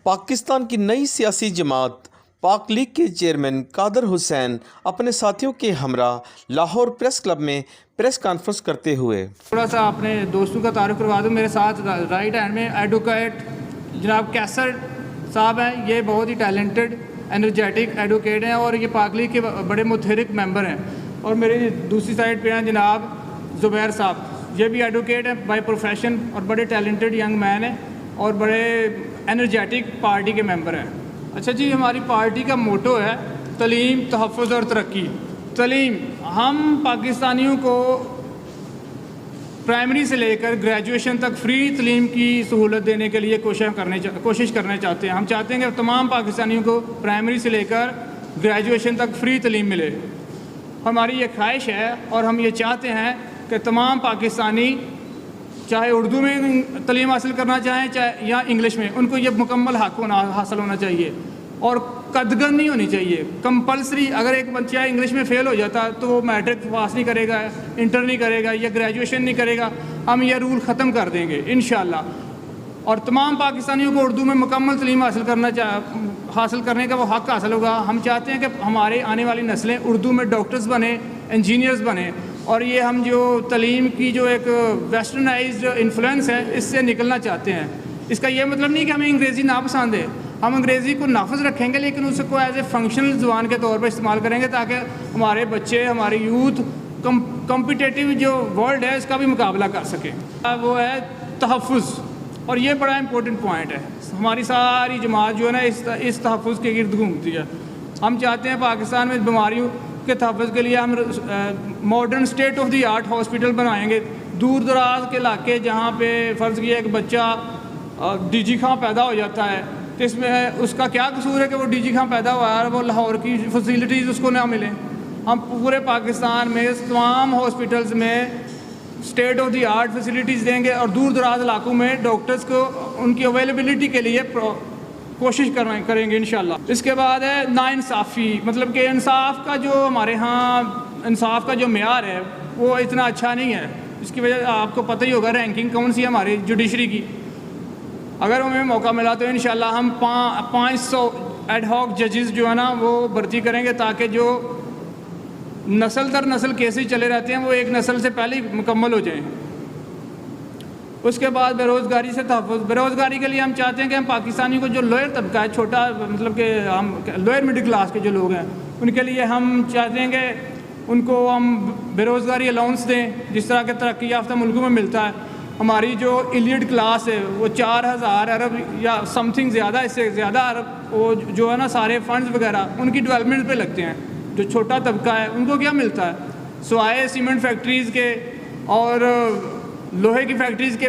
پاکستان کی نئی سیاسی جماعت پاک لیگ کے چیئرمین قادر حسین اپنے ساتھیوں کے ہمراہ لاہور پریس کلب میں پریس کانفرنس کرتے ہوئے تھوڑا سا اپنے دوستوں کا تعارف کروا دوں. میرے ساتھ رائٹ ہینڈ میں ایڈوکیٹ جناب کیسر صاحب ہیں. یہ بہت ہی ٹیلنٹڈ انرجیٹک ایڈوکیٹ ہیں اور یہ پاک لیگ کے بڑے متحرک ممبر ہیں. اور میری دوسری سائڈ پہ ہیں جناب زبیر صاحب. یہ بھی ایڈوکیٹ ہیں بائی پروفیشن اور بڑے ٹیلنٹڈ ینگ مین ہیں اور بڑے انرجیٹک پارٹی کے ممبر ہیں. اچھا جی, ہماری پارٹی کا موٹو ہے تعلیم, تحفظ اور ترقی. تعلیم, ہم پاکستانیوں کو پرائمری سے لے کر گریجویشن تک فری تعلیم کی سہولت دینے کے لیے کوشش کرنا چاہتے ہیں. ہم چاہتے ہیں کہ تمام پاکستانیوں کو پرائمری سے لے کر گریجویشن تک فری تعلیم ملے. ہماری یہ خواہش ہے اور ہم یہ چاہتے ہیں کہ تمام پاکستانی چاہے اردو میں تعلیم حاصل کرنا چاہیں چاہے یا انگلش میں, ان کو یہ مکمل حق حاصل ہونا چاہیے اور قدغن نہیں ہونی چاہیے. کمپلسری اگر ایک بچہ انگلش میں فیل ہو جاتا تو وہ میٹرک پاس نہیں کرے گا, انٹر نہیں کرے گا یا گریجویشن نہیں کرے گا. ہم یہ رول ختم کر دیں گے انشاءاللہ. اور تمام پاکستانیوں کو اردو میں مکمل تعلیم حاصل کرنے کا وہ حق حاصل ہوگا. ہم چاہتے ہیں کہ ہمارے آنے والی نسلیں اردو میں ڈاکٹرز بنیں, انجینئرز بنیں. اور یہ ہم جو تعلیم کی جو ایک ویسٹرنائزڈ انفلوئنس ہے اس سے نکلنا چاہتے ہیں. اس کا یہ مطلب نہیں کہ ہمیں انگریزی ناپسند ہے. ہم انگریزی کو نافذ رکھیں گے لیکن اس کو ایز اے فنکشنل زبان کے طور پر استعمال کریں گے تاکہ ہمارے بچے, ہمارے یوتھ کمپٹیٹیو جو ورلڈ ہے اس کا بھی مقابلہ کر سکیں. وہ ہے تحفظ, اور یہ بڑا امپورٹنٹ پوائنٹ ہے. ہماری ساری جماعت جو ہے نا اس تحفظ کے گرد گھومتی ہے. ہم چاہتے ہیں پاکستان میں بیماریوں کے تحفظ کے لیے ہم modern state of the art hospital بنائیں گے. دور دراز کے علاقے جہاں پہ فرض کیا ایک بچہ ڈی جی خاں پیدا ہو جاتا ہے تو اس میں اس کا کیا قصور ہے کہ وہ ڈی جی خاں پیدا ہوا ہے اور وہ لاہور کی فیسیلیٹیز اس کو نہ ملیں. ہم پورے پاکستان میں تمام ہاسپٹلز میں state of the art facilities دیں گے اور دور دراز علاقوں میں ڈاکٹرز کو ان کی اویلیبلٹی کے لیے کوشش کریں گے انشاءاللہ. اس کے بعد ہے ناانصافی, مطلب کہ انصاف کا جو ہمارے ہاں انصاف کا جو معیار ہے وہ اتنا اچھا نہیں ہے. اس کی وجہ آپ کو پتہ ہی ہوگا رینکنگ کون سی ہے ہماری جوڈیشری کی. اگر ہمیں موقع ملا تو انشاءاللہ ہم 500 ایڈ ہاک ججز جو ہے نا وہ بھرتی کریں گے تاکہ جو نسل در نسل کیسز چلے رہتے ہیں وہ ایک نسل سے پہلے ہی مکمل ہو جائیں. اس کے بعد بے روزگاری سے تحفظ. بے روزگاری کے لیے ہم چاہتے ہیں کہ ہم پاکستانی کو جو لوئر طبقہ ہے, چھوٹا مطلب کہ ہم لوئر مڈل کلاس کے جو لوگ ہیں ان کے لیے ہم چاہتے ہیں کہ ان کو ہم بے روزگاری الاؤنس دیں جس طرح کے ترقی یافتہ ملکوں میں ملتا ہے. ہماری جو ایلیٹ کلاس ہے وہ 4000 ارب یا سم تھنگ زیادہ, اس سے زیادہ ارب وہ جو ہے نا سارے فنڈز وغیرہ ان کی ڈیولپمنٹ پہ لگتے ہیں. جو چھوٹا طبقہ ہے ان کو کیا ملتا ہے سوائے سیمنٹ فیکٹریز کے اور لوہے کی فیکٹریز کے.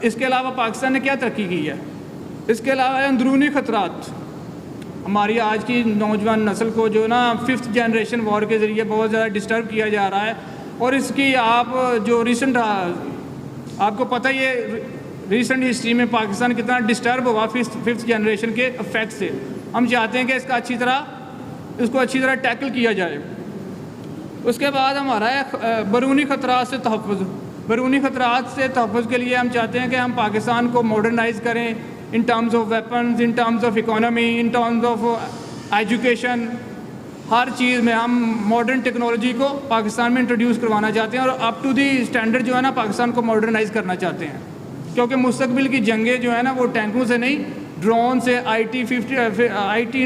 اس کے علاوہ پاکستان نے کیا ترقی کی ہے؟ اس کے علاوہ اندرونی خطرات. ہماری آج کی نوجوان نسل کو جو نا 5th جنریشن وار کے ذریعے بہت زیادہ ڈسٹرب کیا جا رہا ہے. اور اس کی آپ جو ریسنٹ آپ کو پتہ ہی ہے ریسنٹ ہسٹری میں پاکستان کتنا ڈسٹرب ہوا 5th جنریشن کے افیکٹ سے. ہم چاہتے ہیں کہ اس کو اچھی طرح ٹیکل کیا جائے. اس کے بعد ہمارا ہے بیرونی خطرات سے تحفظ. بیرونی خطرات سے تحفظ کے لیے ہم چاہتے ہیں کہ ہم پاکستان کو ماڈرنائز کریں in terms of weapons, in terms of economy, in terms of education. ہر چیز میں ہم ماڈرن ٹیکنالوجی کو پاکستان میں انٹروڈیوس کروانا چاہتے ہیں اور اپ ٹو دی اسٹینڈرڈ جو ہے نا پاکستان کو ماڈرنائز کرنا چاہتے ہیں. کیونکہ مستقبل کی جنگیں جو ہے نا وہ ٹینکوں سے نہیں, ڈرون سے, آئی ٹی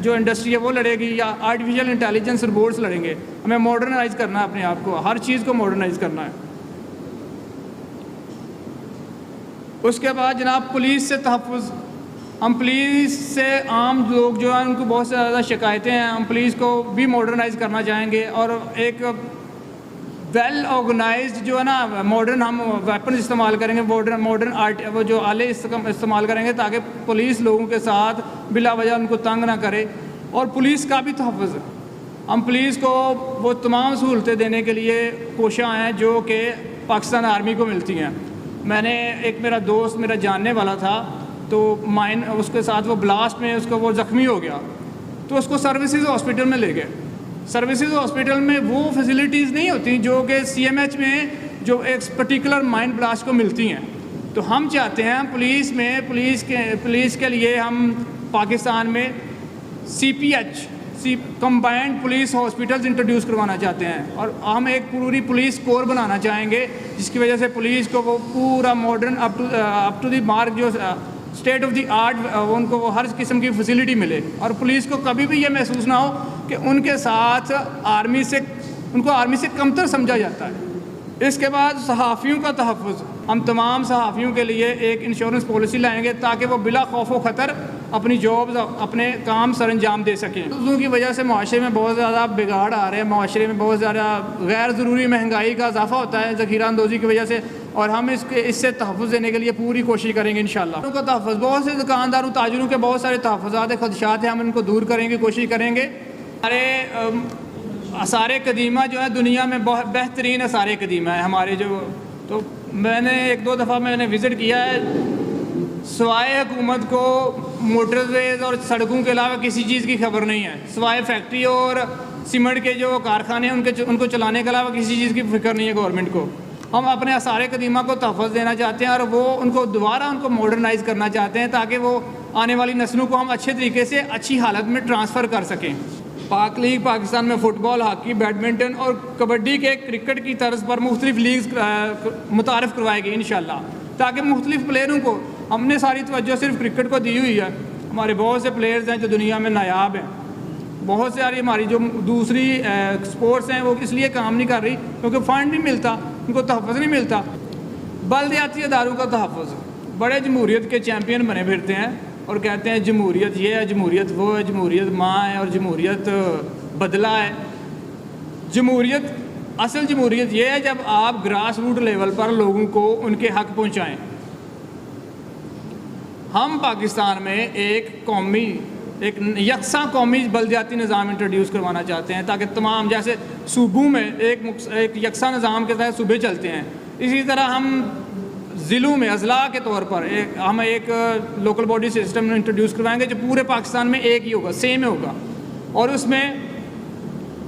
جو انڈسٹری ہے وہ لڑے گی یا آرٹیفیشیل انٹیلیجنس روبوٹس لڑیں گے. ہمیں ماڈرنائز کرنا ہے اپنے آپ کو, ہر چیز کو ماڈرنائز کرنا ہے. اس کے بعد جناب پولیس سے تحفظ. ہم پولیس سے عام لوگ جو ہیں ان کو بہت سے زیادہ شکایتیں ہیں. ہم پولیس کو بھی ماڈرنائز کرنا چاہیں گے اور ایک ویل آرگنائزڈ جو ہے نا ماڈرن ہم ویپنز استعمال کریں گے, ماڈرن آرٹ وہ جو آلے استعمال کریں گے تاکہ پولیس لوگوں کے ساتھ بلا وجہ ان کو تنگ نہ کرے. اور پولیس کا بھی تحفظ. ہم پولیس کو وہ تمام سہولتیں دینے کے لیے کوشاں ہیں جو کہ پاکستان آرمی کو ملتی ہیں. میں نے ایک میرا دوست میرا جاننے والا تھا تو اس کے ساتھ وہ بلاسٹ میں اس کو وہ زخمی ہو گیا تو اس کو سروسز ہاسپٹل میں لے گئے. سروسز ہاسپٹل میں وہ فیسیلیٹیز نہیں ہوتی جو کہ سی ایم ایچ میں جو ایک پرٹیکولر مائنڈ بلاسٹ کو ملتی ہیں. تو ہم چاہتے ہیں پولیس کے لیے ہم پاکستان میں CPH combined police hospitals introduce کروانا چاہتے ہیں, اور ہم ایک پوری پولیس کور بنانا چاہیں گے جس کی وجہ سے پولیس کو وہ پورا modern up to the mark جو اسٹیٹ آف دی آرٹ ان کو وہ ہر قسم کی فیسلٹی ملے, اور پولیس کو کبھی بھی یہ محسوس نہ ہو کہ ان کے ساتھ آرمی سے کمتر سمجھا جاتا ہے. اس کے بعد صحافیوں کا تحفظ, ہم تمام صحافیوں کے لیے ایک انشورنس پالیسی لائیں گے تاکہ وہ بلا خوف و خطر اپنی جابز اپنے کام سر انجام دے سکیں. لفظوں کی وجہ سے معاشرے میں بہت زیادہ بگاڑ آ رہے ہیں, معاشرے میں بہت زیادہ غیر ضروری مہنگائی کا اضافہ ہوتا ہے ذخیرہ اندوزی کی وجہ سے, اور ہم اس سے تحفظ دینے کے لیے پوری کوشش کریں گے انشاءاللہ. ان کا تحفظ, بہت سے دکانداروں تاجروں کے بہت سارے تحفظات خدشات ہیں, ہم ان کو دور کریں گے, کوشش کریں گے. ہمارے آثار قدیمہ جو ہے دنیا میں بہت بہترین آثار قدیمہ ہے ہمارے جو, تو میں نے 1-2 دفعہ میں نے وزٹ کیا ہے. سوائے حکومت کو موٹر ویز اور سڑکوں کے علاوہ کسی چیز کی خبر نہیں ہے, سوائے فیکٹری اور سیمنٹ کے جو کارخانے ہیں ان کو چلانے کے علاوہ کسی چیز کی فکر نہیں ہے گورنمنٹ کو. ہم اپنے آثار قدیمہ کو تحفظ دینا چاہتے ہیں, اور وہ ان کو دوبارہ ماڈرنائز کرنا چاہتے ہیں تاکہ وہ آنے والی نسلوں کو ہم اچھے طریقے سے اچھی حالت میں ٹرانسفر کر سکیں. پاک لیگ پاکستان میں فٹ بال, ہاکی, بیڈمنٹن اور کبڈی کے کرکٹ کی طرز پر مختلف لیگز متعارف کروائے گی انشاءاللہ, تاکہ مختلف پلیئروں کو, ہم نے ساری توجہ صرف کرکٹ کو دی ہوئی ہے, ہمارے بہت سے پلیئرز ہیں جو دنیا میں نایاب ہیں, بہت ساری ہماری جو دوسری سپورٹس ہیں وہ اس لیے کام نہیں کر رہی کیونکہ فنڈ نہیں ملتا, ان کو تحفظ نہیں ملتا. بلدیاتی اداروں کا تحفظ, بڑے جمہوریت کے چیمپئن بنے پھرتے ہیں اور کہتے ہیں جمہوریت یہ ہے, جمہوریت وہ ہے, جمہوریت ماں ہے اور جمہوریت بدلہ ہے. اصل جمہوریت یہ ہے جب آپ گراس روٹ لیول پر لوگوں کو ان کے حق پہنچائیں. ہم پاکستان میں ایک یکساں قومی بلدیاتی نظام انٹروڈیوس کروانا چاہتے ہیں تاکہ تمام, جیسے صوبوں میں ایک یکساں نظام کے تحت صوبے چلتے ہیں, اسی طرح ہم ضلعوں میں اضلاع کے طور پر ہم ایک لوکل باڈی سسٹم انٹروڈیوس کروائیں گے جو پورے پاکستان میں ایک ہی ہوگا, سیم ہوگا, اور اس میں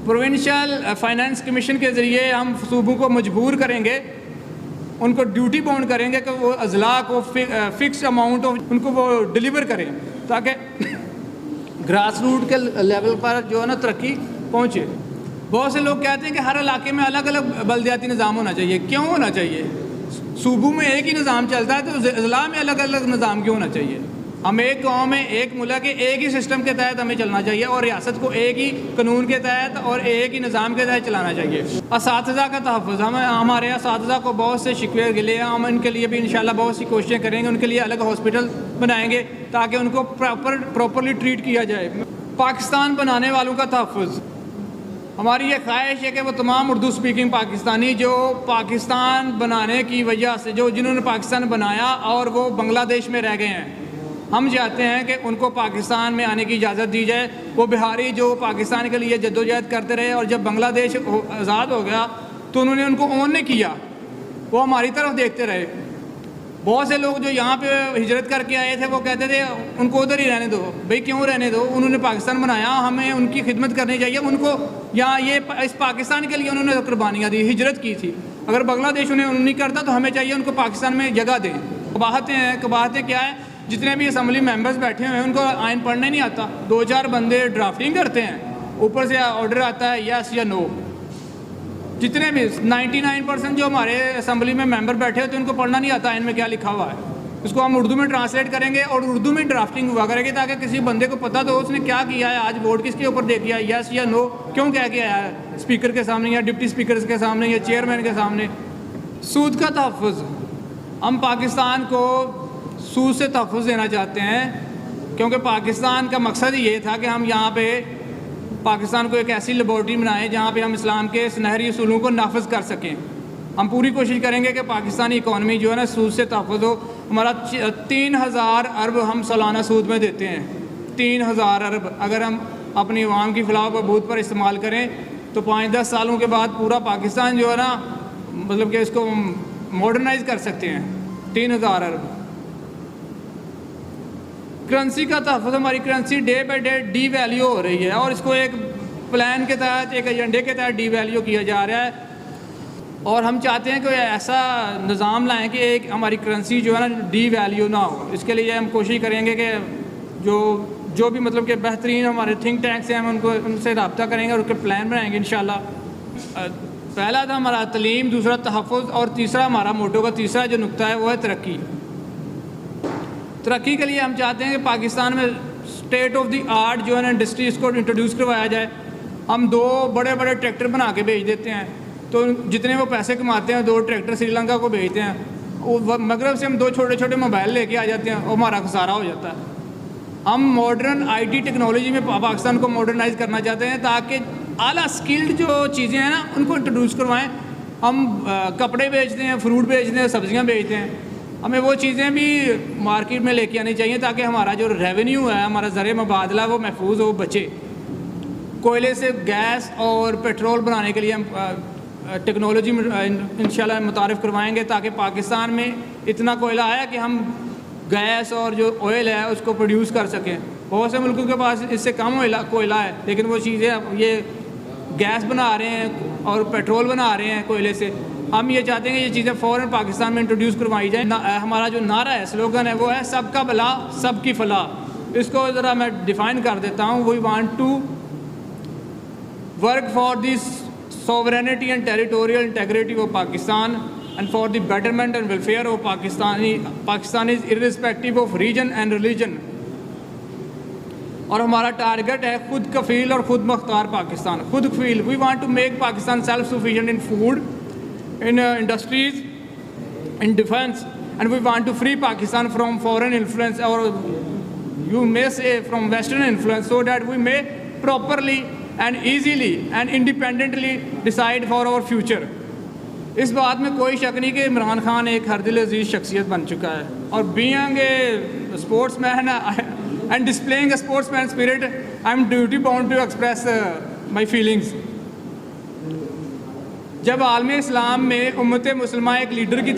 پروونشل فائنانس کمیشن کے ذریعے ہم صوبوں کو مجبور کریں گے, ان کو ڈیوٹی باؤنڈ کریں گے کہ وہ اضلاع کو فکس اماؤنٹ ان کو وہ ڈیلیور کریں تاکہ گراس روٹ کے لیول پر جو ہے نا ترقی پہنچے. بہت سے لوگ کہتے ہیں کہ ہر علاقے میں الگ الگ بلدیاتی نظام ہونا چاہیے. کیوں ہونا چاہیے؟ صوبوں میں ایک ہی نظام چلتا ہے تو اضلاع میں الگ الگ نظام کیوں ہونا چاہیے؟ ہم ایک قوم میں, ایک ملک کے ایک ہی سسٹم کے تحت ہمیں چلنا چاہیے, اور ریاست کو ایک ہی قانون کے تحت اور ایک ہی نظام کے تحت چلانا چاہیے. اساتذہ کا تحفظ, ہمارے اساتذہ کو بہت سے شکوے گلے ہیں, ہم ان کے لیے بھی انشاءاللہ بہت سی کوششیں کریں گے, ان کے لیے الگ ہاسپٹل بنائیں گے تاکہ ان کو پراپرلی ٹریٹ کیا جائے. پاکستان بنانے والوں کا تحفظ, ہماری یہ خواہش ہے کہ وہ تمام اردو سپیکنگ پاکستانی جو پاکستان بنانے کی وجہ سے جنہوں نے پاکستان بنایا اور وہ بنگلہ دیش میں رہ گئے ہیں, ہم چاہتے ہیں کہ ان کو پاکستان میں آنے کی اجازت دی جائے. وہ بہاری جو پاکستان کے لیے جدوجہد کرتے رہے اور جب بنگلہ دیش آزاد ہو گیا تو انہوں نے ان کو اون نہیں کیا, وہ ہماری طرف دیکھتے رہے. بہت سے لوگ جو یہاں پہ ہجرت کر کے آئے تھے وہ کہتے تھے ان کو ادھر ہی رہنے دو. بھئی کیوں رہنے دو؟ انہوں نے پاکستان بنایا, ہمیں ان کی خدمت کرنی چاہیے. ان کو یہاں اس پاکستان کے لیے انہوں نے قربانیاں دی, ہجرت کی تھی. اگر بنگلہ دیش انہیں نہیں کرتا تو ہمیں چاہیے ان کو پاکستان میں جگہ دیں. قباحتیں کیا ہیں؟ جتنے بھی اسمبلی ممبرز بیٹھے ہوئے ہیں ان کو آئین پڑھنے نہیں آتا, 2-4 بندے ڈرافٹنگ کرتے ہیں, اوپر سے آرڈر آتا ہے یس یا نو. جتنے بھی 99% جو ہمارے اسمبلی میں ممبر بیٹھے ہوتے ہیں ان کو پڑھنا نہیں آتا آئین میں کیا لکھا ہوا ہے. اس کو ہم اردو میں ٹرانسلیٹ کریں گے اور اردو میں ڈرافٹنگ ہوا کرے گی تاکہ کسی بندے کو پتہ تو اس نے کیا کیا ہے, آج ووٹ کس کے اوپر دے دیا, یس یا نو کیوں کہہ کے آیا ہے اسپیکر کے سامنے یا ڈپٹی اسپیکر کے سامنے یا چیئرمین کے سامنے. سود کا تحفظ, ہم پاکستان کو سود سے تحفظ دینا چاہتے ہیں کیونکہ پاکستان کا مقصد یہ تھا کہ ہم یہاں پہ پاکستان کو ایک ایسی لیبارٹری بنائیں جہاں پہ ہم اسلام کے سنہری اصولوں کو نافذ کر سکیں. ہم پوری کوشش کریں گے کہ پاکستانی اکانومی جو ہے نا سود سے تحفظ ہو. ہمارا 3000 ارب ہم سالانہ سود میں دیتے ہیں, 3000 ارب. اگر ہم اپنی عوام کی فلاح و بہبود پر استعمال کریں تو 5-10 سالوں کے بعد پورا پاکستان جو ہے نا مطلب کہ اس کو ماڈرنائز کر سکتے ہیں. 3000 ارب. کرنسی کا تحفظ, ہماری currency day by day devalue ہو رہی ہے اور اس کو ایک پلان کے تحت, ایک ایجنڈے کے تحت ڈی ویلیو کیا جا رہا ہے. اور ہم چاہتے ہیں کہ ایسا نظام لائیں کہ ایک ہماری کرنسی جو ہے نا ڈی ویلیو نہ ہو. اس کے لیے ہم کوشش کریں گے کہ جو بھی مطلب کہ بہترین ہمارے تھنک ٹینکس ہیں ہم ان سے رابطہ کریں گے اور ان کے پلان بنائیں گے انشاءاللہ. پہلا تھا ہمارا تعلیم, دوسرا تحفظ, اور تیسرا ہمارا موٹو کا تیسرا جو نقطہ ہے وہ ہے ترقی. ترقی کے لیے ہم چاہتے ہیں کہ پاکستان میں اسٹیٹ آف دی آرٹ جو ہے نا انڈسٹری, اس کو انٹروڈیوس کروایا جائے. ہم 2 بڑے بڑے ٹریکٹر بنا کے بھیج دیتے ہیں, تو جتنے وہ پیسے کماتے ہیں 2 ٹریکٹر سری لنکا کو بھیجتے ہیں. مغرب سے ہم 2 چھوٹے چھوٹے موبائل لے کے آ جاتے ہیں اور ہمارا خسارہ ہو جاتا ہے. ہم ماڈرن آئی ٹی ٹیکنالوجی میں پاکستان کو ماڈرنائز کرنا چاہتے ہیں تاکہ اعلیٰ اسکلڈ جو چیزیں ہیں نا ان کو انٹروڈیوس کروائیں. ہم کپڑے بیچتے ہیں, فروٹ بیچتے ہیں, سبزیاں بیچتے ہیں. ہمیں وہ چیزیں بھی مارکیٹ میں لے کے آنی چاہیے تاکہ ہمارا جو ریونیو ہے, ہمارا زر مبادلہ وہ محفوظ ہو, بچے. کوئلے سے گیس اور پیٹرول بنانے کے لیے ہم ٹیکنالوجی انشاءاللہ متعارف کروائیں گے تاکہ پاکستان میں اتنا کوئلہ آیا کہ ہم گیس اور جو آئل ہے اس کو پروڈیوس کر سکیں. بہت سے ملکوں کے پاس اس سے کم کوئلہ ہے, لیکن وہ چیزیں یہ گیس بنا رہے ہیں اور پیٹرول بنا رہے ہیں کوئلے سے. ہم یہ چاہتے ہیں کہ یہ چیزیں فوراً پاکستان میں انٹروڈیوس کروائی جائیں. ہمارا جو نعرہ ہے, سلوگن ہے, وہ ہے سب کا بھلا سب کی فلاح. اس کو ذرا میں ڈیفائن کر دیتا ہوں. We want to work for the sovereignty and territorial integrity of Pakistan and for the betterment and welfare of Pakistanis irrespective of region and religion. اور ہمارا ٹارگٹ ہے خود کفیل اور خود مختار پاکستان. خود کفیل, we want to make Pakistan self-sufficient in food, in industries, in defense, and we want to free Pakistan from foreign influence, or you may say from Western influence, so that we may properly and easily and independently decide for our future. اس بات میں کوئی شک نہیں کہ عمران خان ایک ہر دل عزیز شخصیت بن چکا ہے, اور being a sportsman and displaying a sportsman spirit, I am duty bound to express my feelings. جب عالم اسلام میں امت مسلمہ ایک لیڈر کی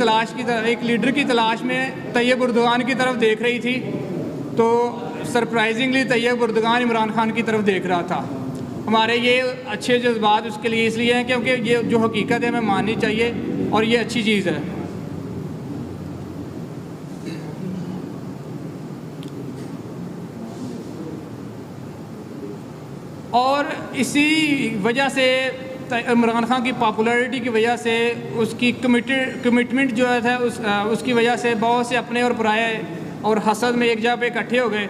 تلاش میں طیب اردگان کی طرف دیکھ رہی تھی, تو surprisingly Tayyip Erdogan Imran Khan کی طرف دیکھ رہا تھا. ہمارے یہ اچھے جذبات اس کے لیے اس لیے ہیں کیونکہ یہ جو حقیقت ہے ہمیں ماننی چاہیے اور یہ اچھی چیز ہے. اور اسی وجہ سے عمران خان کی پاپولیرٹی کی وجہ سے, اس کی کمٹمنٹ جو ہے اس کی وجہ سے بہت سے اپنے اور پرائے اور حسد میں ایک جگہ پہ اکٹھے ہو گئے,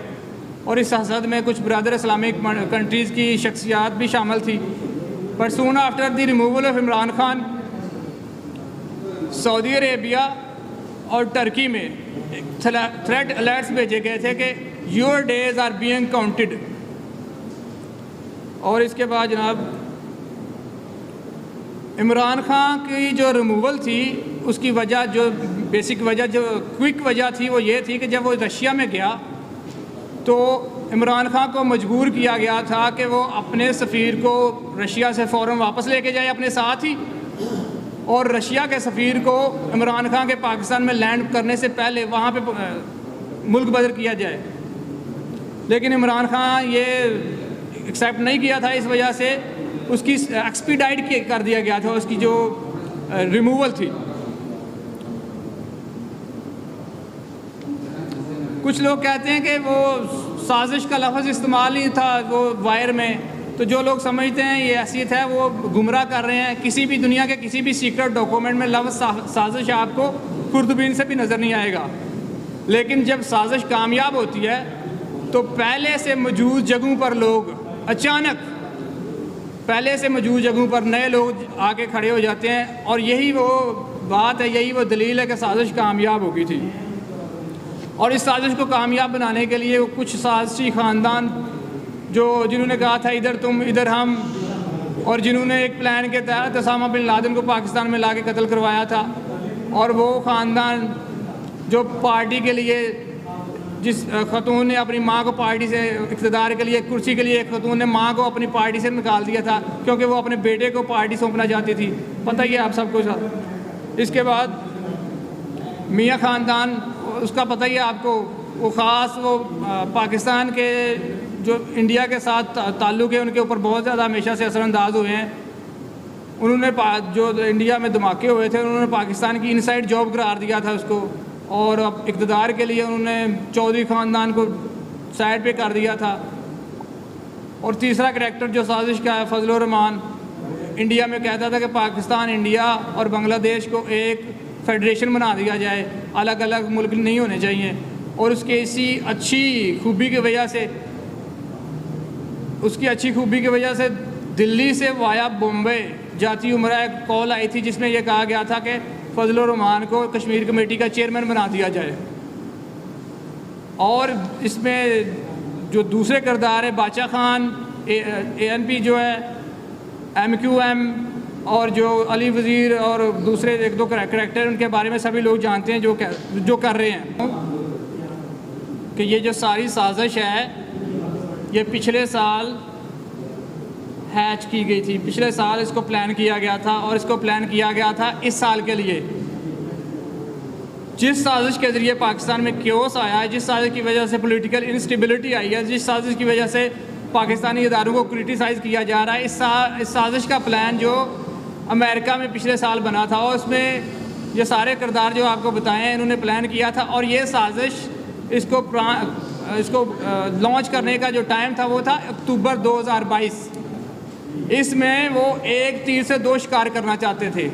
اور اس حسد میں کچھ برادر اسلامک کنٹریز کی شخصیات بھی شامل تھی. But soon after the removal of Imran Khan, Saudi Arabia اور ٹرکی میں تھریٹ الرٹس بھیجے گئے تھے کہ your days are being counted. اور اس کے بعد جناب عمران خان کی جو ریموول تھی اس کی وجہ, جو بیسک وجہ, جو کوئک وجہ تھی وہ یہ تھی کہ جب وہ رشیا میں گیا تو عمران خان کو مجبور کیا گیا تھا کہ وہ اپنے سفیر کو رشیا سے فوراً واپس لے کے جائے اپنے ساتھ ہی, اور رشیا کے سفیر کو عمران خان کے پاکستان میں لینڈ کرنے سے پہلے وہاں پہ ملک بدر کیا جائے. لیکن عمران خان یہ ایکسیپٹ نہیں کیا تھا, اس وجہ سے اس کی ایکسپیڈائٹ کر دیا گیا تھا اس کی جو ریموول تھی. کچھ لوگ کہتے ہیں کہ وہ سازش کا لفظ استعمال نہیں تھا وہ وائر میں, تو جو لوگ سمجھتے ہیں یہ حیثیت ہے وہ گمراہ کر رہے ہیں. کسی بھی دنیا کے کسی بھی سیکرٹ ڈاکومنٹ میں لفظ سازش آپ کو خوردبین سے بھی نظر نہیں آئے گا. لیکن جب سازش کامیاب ہوتی ہے تو پہلے سے موجود جگہوں پر لوگ اچانک پہلے سے موجود جگہوں پر نئے لوگ آ کے کھڑے ہو جاتے ہیں, اور یہی وہ بات ہے, یہی وہ دلیل ہے کہ سازش کامیاب ہو گئی تھی. اور اس سازش کو کامیاب بنانے کے لیے کچھ سازشی خاندان جنہوں نے کہا تھا ادھر تم ادھر ہم, اور جنہوں نے ایک پلان کے تحت اسامہ بن لادن کو پاکستان میں لا کے قتل کروایا تھا, اور وہ خاندان جو پارٹی کے لیے, جس خاتون نے اپنی ماں کو پارٹی سے اقتدار کے لیے, کرسی کے لیے, ایک خاتون نے ماں کو اپنی پارٹی سے نکال دیا تھا کیونکہ وہ اپنے بیٹے کو پارٹی سونپنا چاہتی تھی. پتہ ہی ہے آپ سب کو. اس کے بعد میاں خاندان, اس کا پتہ ہی ہے آپ کو, وہ خاص وہ پاکستان کے جو انڈیا کے ساتھ تعلق ہے ان کے اوپر بہت زیادہ ہمیشہ سے اثر انداز ہوئے ہیں. انہوں نے جو انڈیا میں دھماکے ہوئے تھے انہوں نے پاکستان کی انسائڈ جاب قرار دیا تھا اس کو، اور اب اقتدار کے لیے انہوں نے چودھری خاندان کو سائڈ پہ کر دیا تھا۔ اور تیسرا کریکٹر جو سازش کا ہے فضل الرحمان، انڈیا میں کہتا تھا کہ پاکستان، انڈیا اور بنگلہ دیش کو ایک فیڈریشن بنا دیا جائے، الگ الگ ملک نہیں ہونے چاہیے، اور اس کے اسی اچھی خوبی کی وجہ سے دلی سے وایا بمبے جاتی عمرہ ایک کال آئی تھی جس میں یہ کہا گیا تھا کہ فضل الرحمان کو کشمیر کمیٹی کا چیئرمین بنا دیا جائے۔ اور اس میں جو دوسرے کردار ہے باچا خان، ANP جو ہے، MQM، اور جو علی وزیر اور دوسرے ایک دو کریکٹر، ان کے بارے میں سبھی لوگ جانتے ہیں جو کر رہے ہیں کہ یہ جو ساری سازش ہے یہ پچھلے سال ہیچ کی گئی تھی، پچھلے سال اس کو پلان کیا گیا تھا، اور اس کو پلان کیا گیا تھا اس سال کے لیے۔ جس سازش کے ذریعے پاکستان میں کیوس آیا ہے، جس سازش کی وجہ سے پولیٹیکل انسٹیبلٹی آئی ہے، جس سازش کی وجہ سے پاکستانی اداروں کو کرٹیسائز کیا جا رہا ہے، اس سازش کا پلان جو امریکہ میں پچھلے سال بنا تھا، اور اس میں یہ سارے کردار جو آپ کو بتائے ہیں انہوں نے پلان کیا تھا، اور یہ سازش اس کو لانچ کرنے کا جو ٹائم تھا وہ تھا اکتوبر 2022۔ اس میں وہ ایک تیر سے دو شکار کرنا چاہتے تھے۔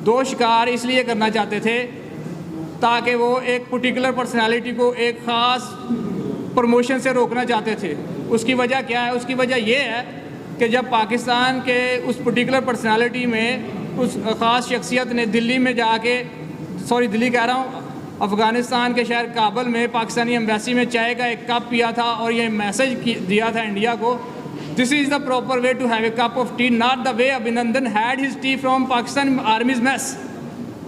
دو شکار اس لیے کرنا چاہتے تھے تاکہ وہ ایک پرٹیکولر پرسنالٹی کو ایک خاص پروموشن سے روکنا چاہتے تھے۔ اس کی وجہ کیا ہے؟ اس کی وجہ یہ ہے کہ جب پاکستان کے اس پرٹیکولر پرسنالٹی میں اس خاص شخصیت نے دلی میں جا کے دلی کہہ رہا ہوں افغانستان کے شہر کابل میں پاکستانی ایمبیسی میں چائے کا ایک کپ پیا تھا اور یہ میسج دیا تھا انڈیا کو، this is the proper way to have a cup of tea, not the way Abhinandan had his tea from Pakistan army's mess.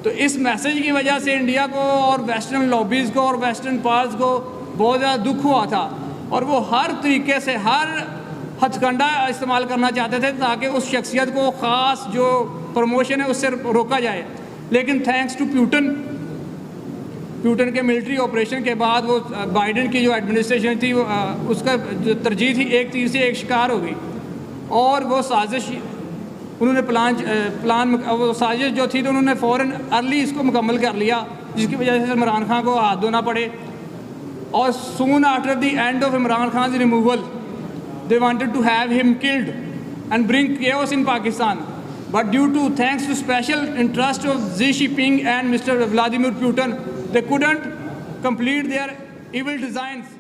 تو اس میسج کی وجہ سے انڈیا کو اور ویسٹرن لابیز کو اور ویسٹرن پارٹس کو بہت زیادہ دکھ ہوا تھا، اور وہ ہر طریقے سے ہر ہتھ کنڈا استعمال کرنا چاہتے تھے تاکہ اس شخصیت کو خاص جو پروموشن ہے اس سے روکا جائے۔ لیکن تھینکس ٹو پیوٹن کے ملٹری آپریشن کے بعد وہ بائیڈن کی جو ایڈمنسٹریشن تھی اس کا جو ترجیح تھی ایک تیر سے ایک شکار ہو گئی، اور وہ سازش انہوں نے وہ سازش جو تھی تو انہوں نے فوراً ارلی اس کو مکمل کر لیا، جس کی وجہ سے عمران خان کو ہاتھ دھونا پڑے۔ اور soon after the end of Imran Khan's removal they wanted to have him killed and bring chaos in Pakistan, but thanks to special interest of Xi Jinping and Mr. Vladimir Putin, they couldn't complete their evil designs.